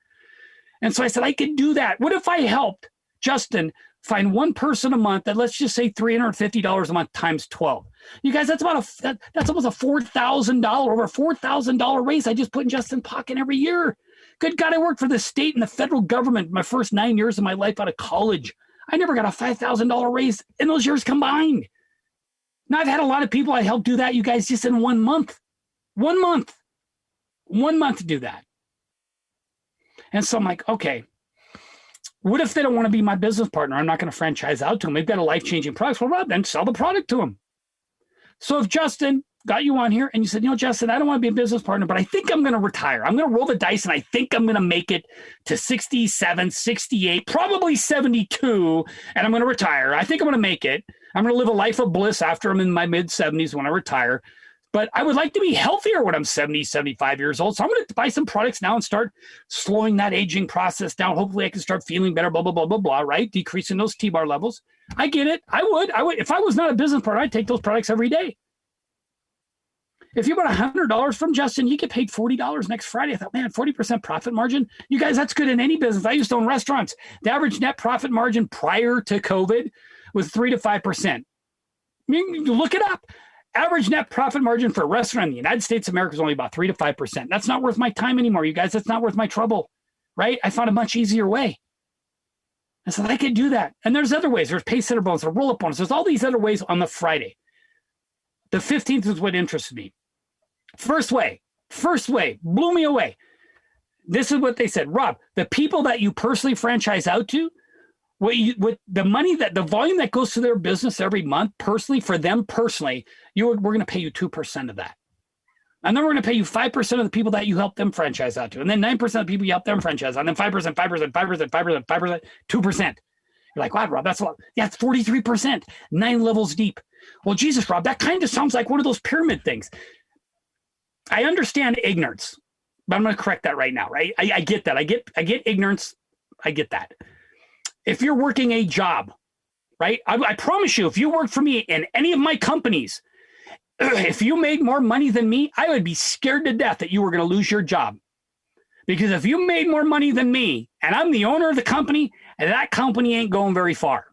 And so I said, I could do that. What if I helped Justin find one person a month that, let's just say $350 a month times 12. You guys, that's almost a $4,000, over $4,000 raise I just put in Justin's pocket every year. Good God, I worked for the state and the federal government my first 9 years of my life out of college. I never got a $5,000 raise in those years combined. Now, I've had a lot of people I helped do that, you guys, just in 1 month. 1 month. 1 month to do that. And so I'm like, okay, what if they don't want to be my business partner? I'm not going to franchise out to them. They've got a life-changing product. Well, Rob, then sell the product to them. So if Justin got you on here and you said, Justin, I don't want to be a business partner, but I think I'm going to retire. I'm going to roll the dice and I think I'm going to make it to 67, 68, probably 72, and I'm going to retire. I think I'm going to make it. I'm going to live a life of bliss after I'm in my mid-70s when I retire. But I would like to be healthier when I'm 70, 75 years old. So I'm going to buy some products now and start slowing that aging process down. Hopefully I can start feeling better, blah, blah, blah, blah, blah, right? Decreasing those T-bar levels. I get it. I would. If I was not a business partner, I'd take those products every day. If you bought $100 from Justin, you get paid $40 next Friday. I thought, man, 40% profit margin. You guys, that's good in any business. I used to own restaurants. The average net profit margin prior to COVID was 3 to 5%. You look it up. Average net profit margin for a restaurant in the United States of America is only about 3 to 5%. That's not worth my time anymore, you guys. That's not worth my trouble, right? I found a much easier way. I said, I could do that. And there's other ways. There's pay center bonus, there's roll-up bonus. There's all these other ways on the Friday. The 15th is what interested me. First way, blew me away. This is what they said. Rob, the people that you personally franchise out to, with the money the volume that goes to their business every month personally, for them personally, we're going to pay you 2% of that. And then we're going to pay you 5% of the people that you help them franchise out to. And then 9% of the people you help them franchise out. And then 5%, 2%. You're like, wow, Rob, that's a lot. Yeah, it's 43%, 9 levels deep. Well, Jesus, Rob, that kind of sounds like one of those pyramid things. I understand ignorance, but I'm going to correct that right now, right? I get that. I get ignorance. I get that. If you're working a job, right? I promise you, if you work for me in any of my companies, if you made more money than me, I would be scared to death that you were going to lose your job. Because if you made more money than me and I'm the owner of the company, and that company ain't going very far.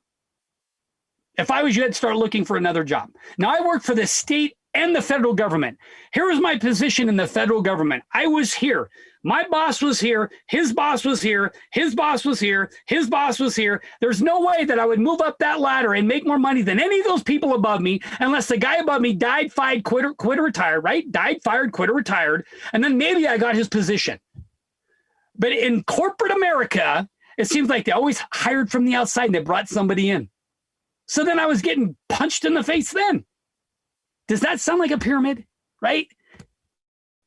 If I was you, I'd start looking for another job. Now, I work for the state and the federal government. Here was my position in the federal government. I was here. My boss was here. His boss was here. His boss was here. His boss was here. There's no way that I would move up that ladder and make more money than any of those people above me unless the guy above me died, fired, quit, or retired, right? Died, fired, quit, or retired. And then maybe I got his position. But in corporate America, it seems like they always hired from the outside and they brought somebody in. So then I was getting punched in the face then. Does that sound like a pyramid, right?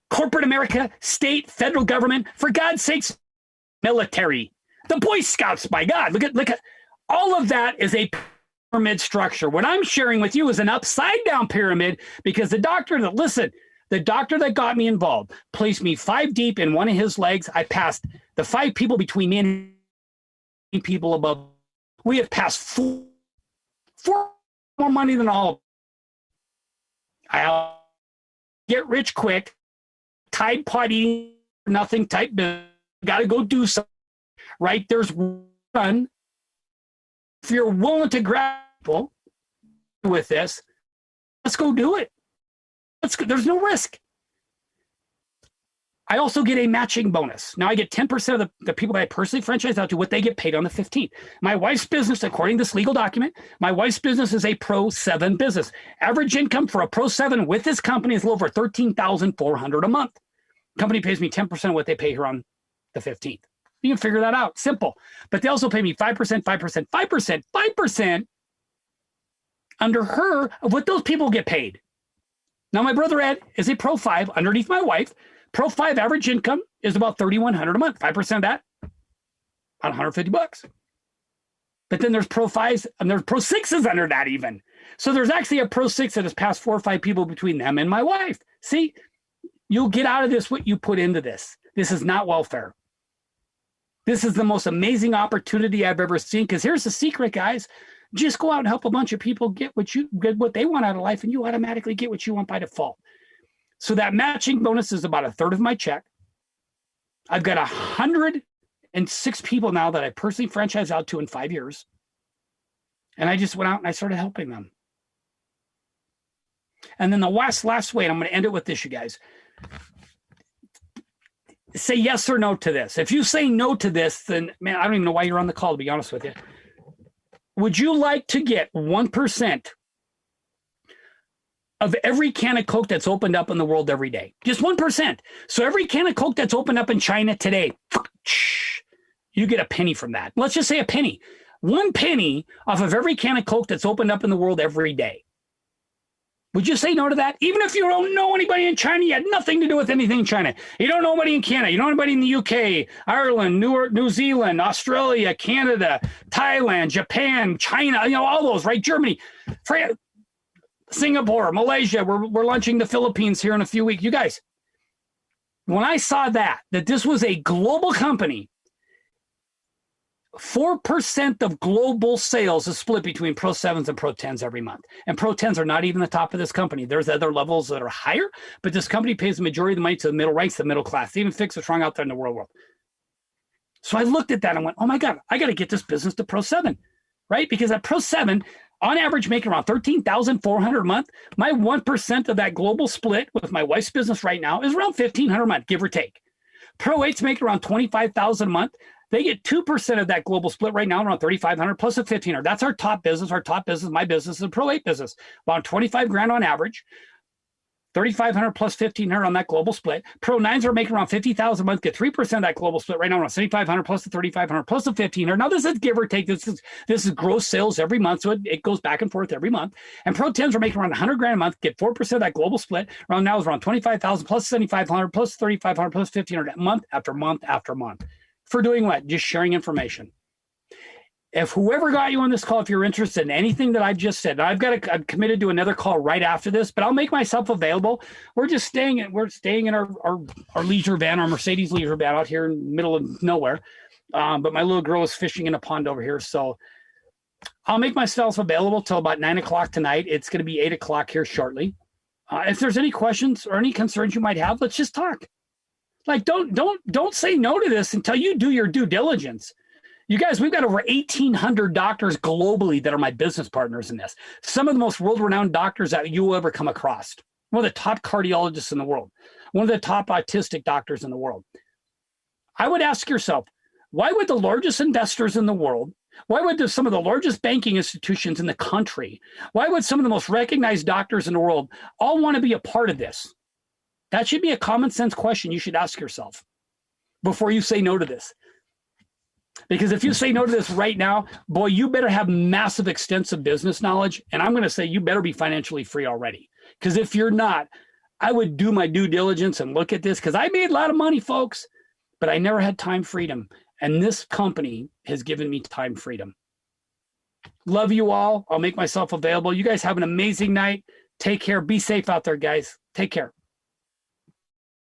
Corporate America, state, federal government, for God's sakes, military, the Boy Scouts, by God, look at all of that is a pyramid structure. What I'm sharing with you is an upside down pyramid because the doctor that got me involved placed me 5 deep in one of his legs. I passed the 5 people between me and people above. We have passed 4 more money than all of them. I'll get rich quick, Tide Pod eating nothing type business. Got to go do something, right? There's one. If you're willing to grapple with this, let's go do it. There's no risk. I also get a matching bonus. Now I get 10% of the people that I personally franchise out to what they get paid on the 15th. My wife's business, according to this legal document, my wife's business is a Pro 7 business. Average income for a Pro 7 with this company is a little over $13,400 a month. Company pays me 10% of what they pay here on the 15th. You can figure that out. Simple. But they also pay me 5% under her of what those people get paid. Now, my brother Ed is a Pro 5 underneath my wife. Pro 5 average income is about $3,100 a month. 5% of that, about $150. But then there's Pro 5s and there's Pro 6s under that even. So there's actually a Pro 6 that has passed 4 or 5 people between them and my wife. See, you'll get out of this what you put into this. This is not welfare. This is the most amazing opportunity I've ever seen. Because here's the secret, guys. Just go out and help a bunch of people get what they want out of life, and you automatically get what you want by default. So that matching bonus is about 1/3 of my check. I've got 106 people now that I personally franchise out to in 5 years. And I just went out and I started helping them. And then the last way, and I'm going to end it with this, you guys. Say yes or no to this. If you say no to this, then, man, I don't even know why you're on the call, to be honest with you. Would you like to get 1% of every can of Coke that's opened up in the world every day? Just 1%. So every can of Coke that's opened up in China today, you get a penny from that. Let's just say a penny. 1 penny off of every can of Coke that's opened up in the world every day. Would you say no to that? Even if you don't know anybody in China, you had nothing to do with anything in China. You don't know anybody in Canada. You don't know anybody in the UK, Ireland, New Zealand, Australia, Canada, Thailand, Japan, China, all those, right? Germany. Singapore, Malaysia. We're launching the Philippines here in a few weeks. You guys, when I saw that this was a global company, 4% of global sales is split between Pro 7s and Pro 10s every month. And Pro 10s are not even the top of this company. There's other levels that are higher, but this company pays the majority of the money to the middle ranks, the middle class. They even fix what's wrong out there in the world. So I looked at that and went, oh my God, I got to get this business to Pro 7, right? Because at Pro 7, on average, making around $13,400 a month. My 1% of that global split with my wife's business right now is around $1,500 a month, give or take. Pro 8's making around $25,000 a month. They get 2% of that global split right now, around $3,500 plus a $1,500. That's our top business. Our top business, my business, is a Pro 8 business. About $25,000 on average. $3,500 plus $1,500 on that global split. Pro 9s are making around $50,000 a month, get 3% of that global split right now, around $7,500 plus the $3,500 plus the $1,500. Now this is give or take. This is gross sales every month, so it goes back and forth every month. And Pro 10s are making around $100,000 a month, get 4% of that global split. Around now is around $25,000 plus $7,500 plus $3,500 plus $1,500 month after month after month. For doing what? Just sharing information. If whoever got you on this call, if you're interested in anything that I've just said, I'm committed to another call right after this, but I'll make myself available. We're staying in our leisure van, our Mercedes leisure van out here in the middle of nowhere. But my little girl is fishing in a pond over here. So I'll make myself available till about 9:00 tonight. It's going to be 8:00 here shortly. If there's any questions or any concerns you might have, let's just talk. Like, don't say no to this until you do your due diligence. You guys, we've got over 1,800 doctors globally that are my business partners in this. Some of the most world-renowned doctors that you will ever come across. One of the top cardiologists in the world. One of the top autistic doctors in the world. I would ask yourself, why would the largest investors in the world, why would some of the largest banking institutions in the country, why would some of the most recognized doctors in the world all want to be a part of this? That should be a common sense question you should ask yourself before you say no to this. Because if you say no to this right now, boy, you better have massive, extensive business knowledge. And I'm going to say you better be financially free already. Because if you're not, I would do my due diligence and look at this, because I made a lot of money, folks, but I never had time freedom. And this company has given me time freedom. Love you all. I'll make myself available. You guys have an amazing night. Take care. Be safe out there, guys. Take care.